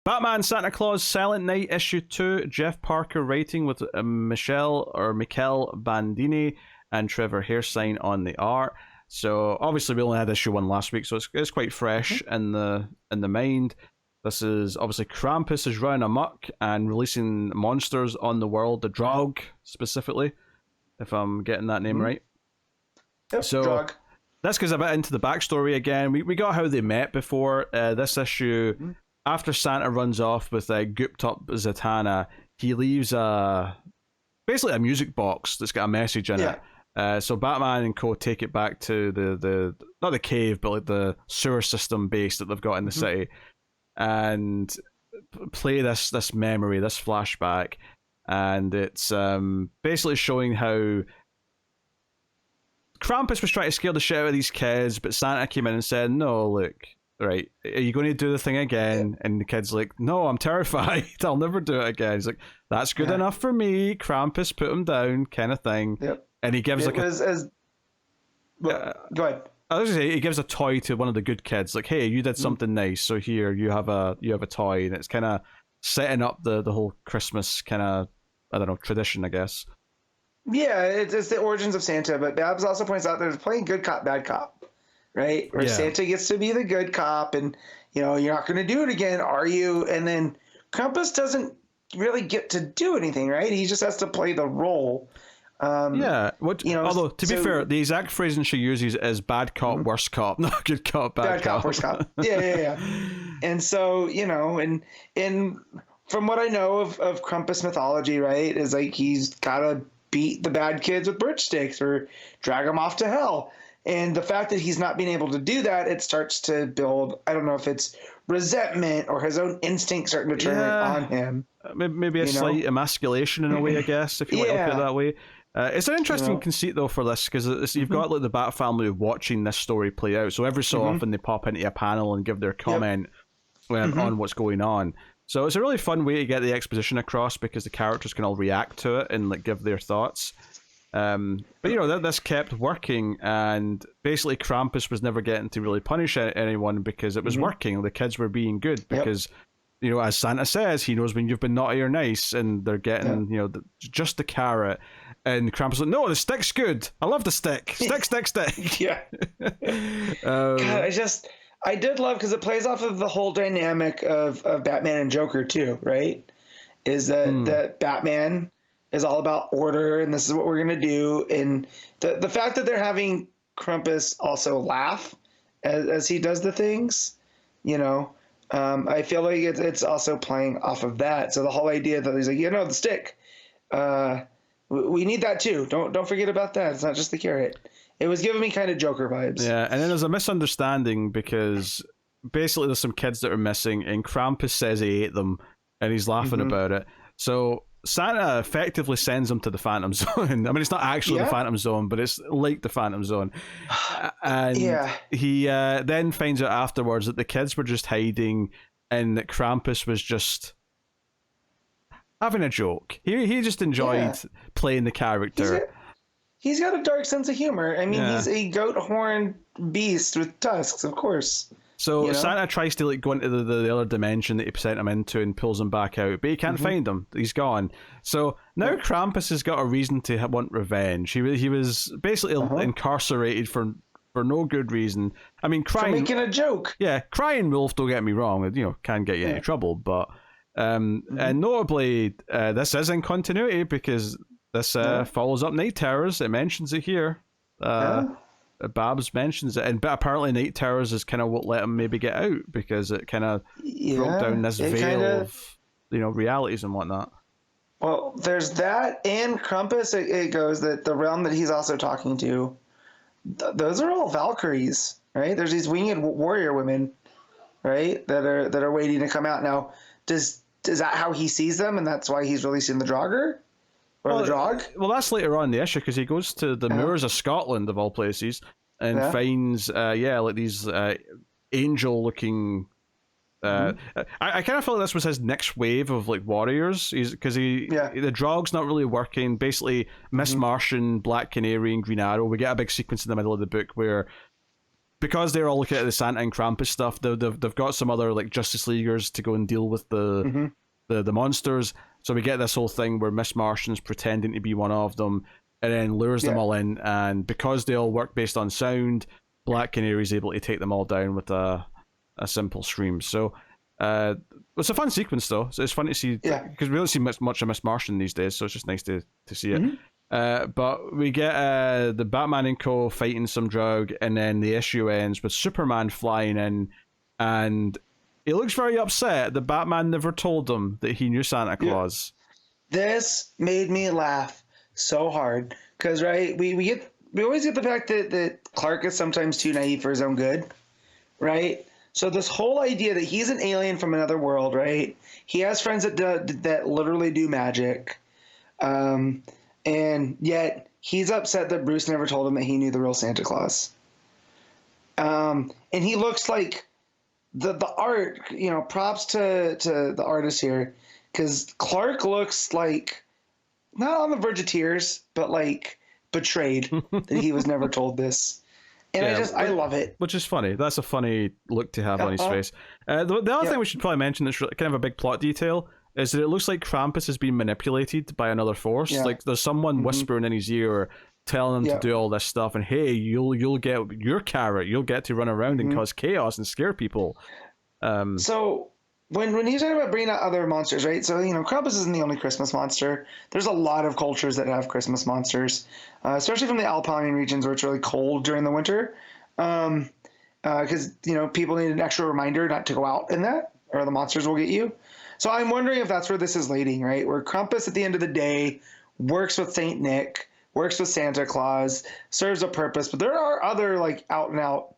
Batman Santa Claus Silent Night issue 2, Jeff Parker writing with Mikel Bandini and Trevor Hairsine on the art. So obviously we only had issue 1 last week, so it's quite fresh in the mind. This is obviously Krampus is running amok and releasing monsters on the world, the Drog specifically, if I'm getting that name right. Yep, so Drog. This goes a bit into the backstory again. We got how they met before. This issue, after Santa runs off with gooped up Zatanna, he leaves basically a music box that's got a message in it. So Batman and co take it back to the not the cave, but like the sewer system base that they've got in the city, and play this memory, this flashback, and it's basically showing how Krampus was trying to scare the shit out of these kids, but Santa came in and said, "No, look, right, are you going to do the thing again?" And the kid's like, "No, I'm terrified. I'll never do it again." He's like, "That's good enough for me." Krampus put him down, kind of thing. Yep. And he gives go ahead. I was gonna say he gives a toy to one of the good kids, like, "Hey, you did something nice, so here you have a toy," and it's kind of setting up the whole Christmas kind of, I don't know, tradition, I guess. Yeah, it's the origins of Santa, but Babs also points out there's playing good cop, bad cop, right? Where Santa gets to be the good cop, and you're not going to do it again, are you? And then Krampus doesn't really get to do anything, right? He just has to play the role. Although to be fair, the exact phrasing she uses is "bad cop, worst cop," not "good cop, bad cop, worst cop." Yeah. And so and from what I know of Krampus mythology, right, is like he's gotta beat the bad kids with birch sticks or drag them off to hell. And the fact that he's not being able to do that, it starts to build, I don't know if it's resentment or his own instinct starting to turn on him. Maybe a slight emasculation in a way, I guess, if you want to look at it that way. It's an interesting conceit, though, for this, because you've got like the Bat family watching this story play out. So every so often they pop into a panel and give their comment on what's going on. So it's a really fun way to get the exposition across, because the characters can all react to it and like give their thoughts. But this kept working, and basically Krampus was never getting to really punish anyone because it was working. The kids were being good because, as Santa says, he knows when you've been naughty or nice, and they're getting, just the carrot. And Krampus like, "No, the stick's good. I love the stick. Stick. Yeah. God, I did love, because it plays off of the whole dynamic of Batman and Joker too, right? Is that Batman is all about order, and this is what we're going to do. And the fact that they're having Krampus also laugh as he does the things, I feel like it's also playing off of that. So the whole idea that he's like, the stick, we need that too. Don't forget about that. It's not just the carrot. It was giving me kind of Joker vibes. Yeah, and then there's a misunderstanding, because basically there's some kids that are missing, and Krampus says he ate them, and he's laughing about it. So Santa effectively sends him to the Phantom Zone. I mean, it's not actually the Phantom Zone, but it's like the Phantom Zone. And he then finds out afterwards that the kids were just hiding, and that Krampus was just having a joke. He just enjoyed playing the character. He's got a dark sense of humor. I mean, he's a goat horned beast with tusks, of course. So Santa tries to go into the other dimension that he sent him into and pulls him back out, but he can't find him. He's gone. So now Krampus has got a reason to want revenge. He was basically incarcerated for no good reason. I mean, crying, for making a joke. Yeah, crying wolf, don't get me wrong, can get you into trouble, but and notably, this is in continuity, because this follows up Night Terrors. It mentions it here. Babs mentions it, but apparently Night Terrors is kind of what let him maybe get out, because it kind of broke down this veil of realities and whatnot. Well, there's that, and Krampus. It goes that the realm that he's also talking to, those are all Valkyries, right? There's these winged warrior women, right, that are waiting to come out. Now, is that how he sees them, and that's why he's releasing the Draugr? Or the Drog? Well, that's later on in the issue, because he goes to the moors of Scotland, of all places, and finds, like these angel-looking... I kind of felt this was his next wave of like warriors, because the Drog's not really working. Basically, Miss Martian, Black Canary, and Green Arrow. We get a big sequence in the middle of the book where because they're all looking at the Santa and Krampus stuff, they've got some other like Justice Leaguers to go and deal with the monsters. So we get this whole thing where Miss Martian's pretending to be one of them, and then lures them all in. And because they all work based on sound, Black Canary's able to take them all down with a simple scream. So it's a fun sequence though. So it's fun to see because we don't see much of Miss Martian these days. So it's just nice to see it. But we get the Batman and Co. fighting some drug, and then the issue ends with Superman flying in, and he looks very upset that Batman never told him that he knew Santa Claus. This made me laugh so hard because we always get the fact that Clark is sometimes too naive for his own good, right? So this whole idea that he's an alien from another world, right? He has friends that literally do magic. And yet he's upset that Bruce never told him that he knew the real Santa Claus. And he looks like the art, props to the artist here, because Clark looks like not on the verge of tears, but like betrayed that he was never told this. And I love it. Which is funny. That's a funny look to have on his face. The other thing we should probably mention that's kind of a big plot detail is that it looks like Krampus has been manipulated by another force. Yeah. Like there's someone whispering in his ear, telling him to do all this stuff, and hey, you'll get your carrot. You'll get to run around and cause chaos and scare people. So when he's talking about bringing out other monsters, right? So Krampus isn't the only Christmas monster. There's a lot of cultures that have Christmas monsters, especially from the Alpine regions where it's really cold during the winter, because people need an extra reminder not to go out in that, or the monsters will get you. So I'm wondering if that's where this is leading, right? Where Krampus, at the end of the day, works with Saint Nick, works with Santa Claus, serves a purpose. But there are other out and out,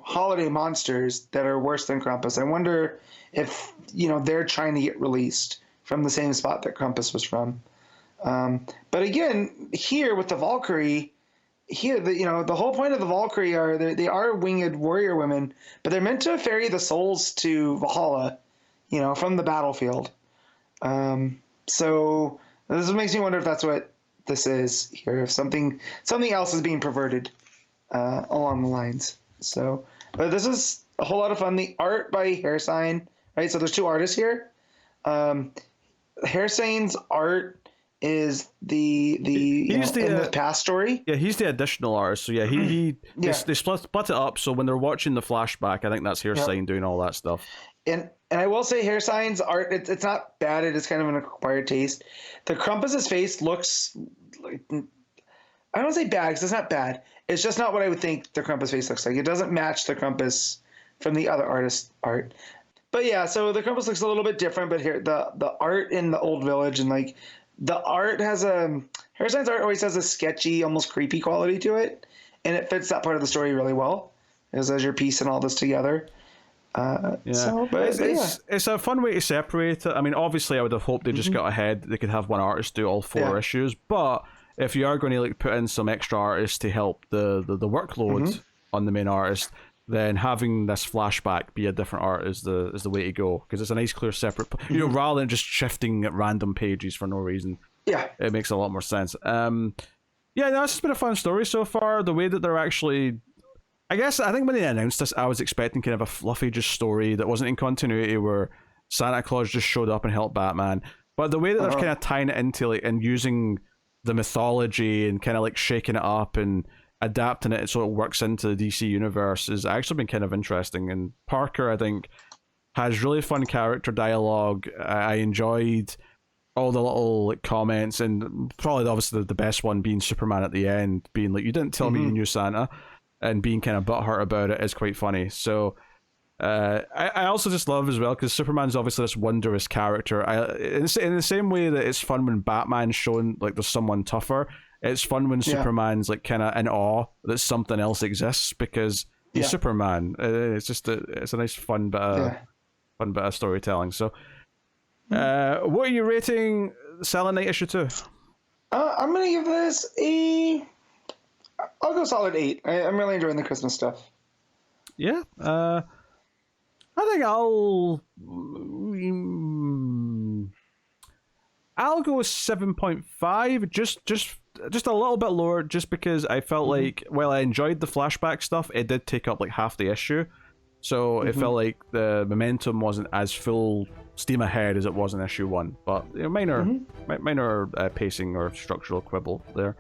holiday monsters that are worse than Krampus. I wonder if they're trying to get released from the same spot that Krampus was from. But again, here with the Valkyrie, the whole point of the Valkyrie are they are winged warrior women, but they're meant to ferry the souls to Valhalla. From the battlefield. So this makes me wonder if that's what this is here, if something else is being perverted along the lines. So, but this is a whole lot of fun. The art by Hairsign, right? So there's two artists here. Hairsign's art is the past story. Yeah, he's the additional artist. So they split it up. So when they're watching the flashback, I think that's Hairsign doing all that stuff. And I will say Hairsign's art, it's not bad. It is kind of an acquired taste. The Krampus's face looks like, I don't say bad because it's not bad. It's just not what I would think the Krampus face looks like. It doesn't match the Krampus from the other artist's art. But yeah, so the Krampus looks a little bit different. But here, the art in the old village and the art has Hairsign's art always has a sketchy, almost creepy quality to it, and it fits that part of the story really well. As you're piecing all this together. It's a fun way to separate it. I mean, obviously, I would have hoped they just got ahead. They could have one artist do all 4 issues, but if you are going to put in some extra artists to help the workload on the main artist, then having this flashback be a different art is the way to go, because it's a nice, clear, separate. Rather than just shifting at random pages for no reason. Yeah, it makes a lot more sense. This has been a fun story so far. The way that they're actually. I think when they announced this, I was expecting kind of a fluffy just story that wasn't in continuity where Santa Claus just showed up and helped Batman. But the way that they're kind of tying it into and using the mythology and kind of shaking it up and adapting it so it works into the DC universe has actually been kind of interesting. And Parker, I think, has really fun character dialogue. I enjoyed all the little comments, and probably obviously the best one being Superman at the end, being you didn't tell me you knew Santa. And being kind of butthurt about it is quite funny. So I also just love as well, because Superman's obviously this wondrous character. In the same way that it's fun when Batman's showing there's someone tougher, it's fun when Superman's kind of in awe that something else exists because he's Superman. It's just it's a nice fun bit of storytelling. So what are you rating Silent Night issue 2? I'm gonna give this I'll go solid 8. I'm really enjoying the Christmas stuff. Yeah. I think I'll I'll go 7.5, just a little bit lower, just because I felt like, while I enjoyed the flashback stuff, it did take up like half the issue. So it felt like the momentum wasn't as full steam ahead as it was in issue 1. But minor pacing or structural quibble there.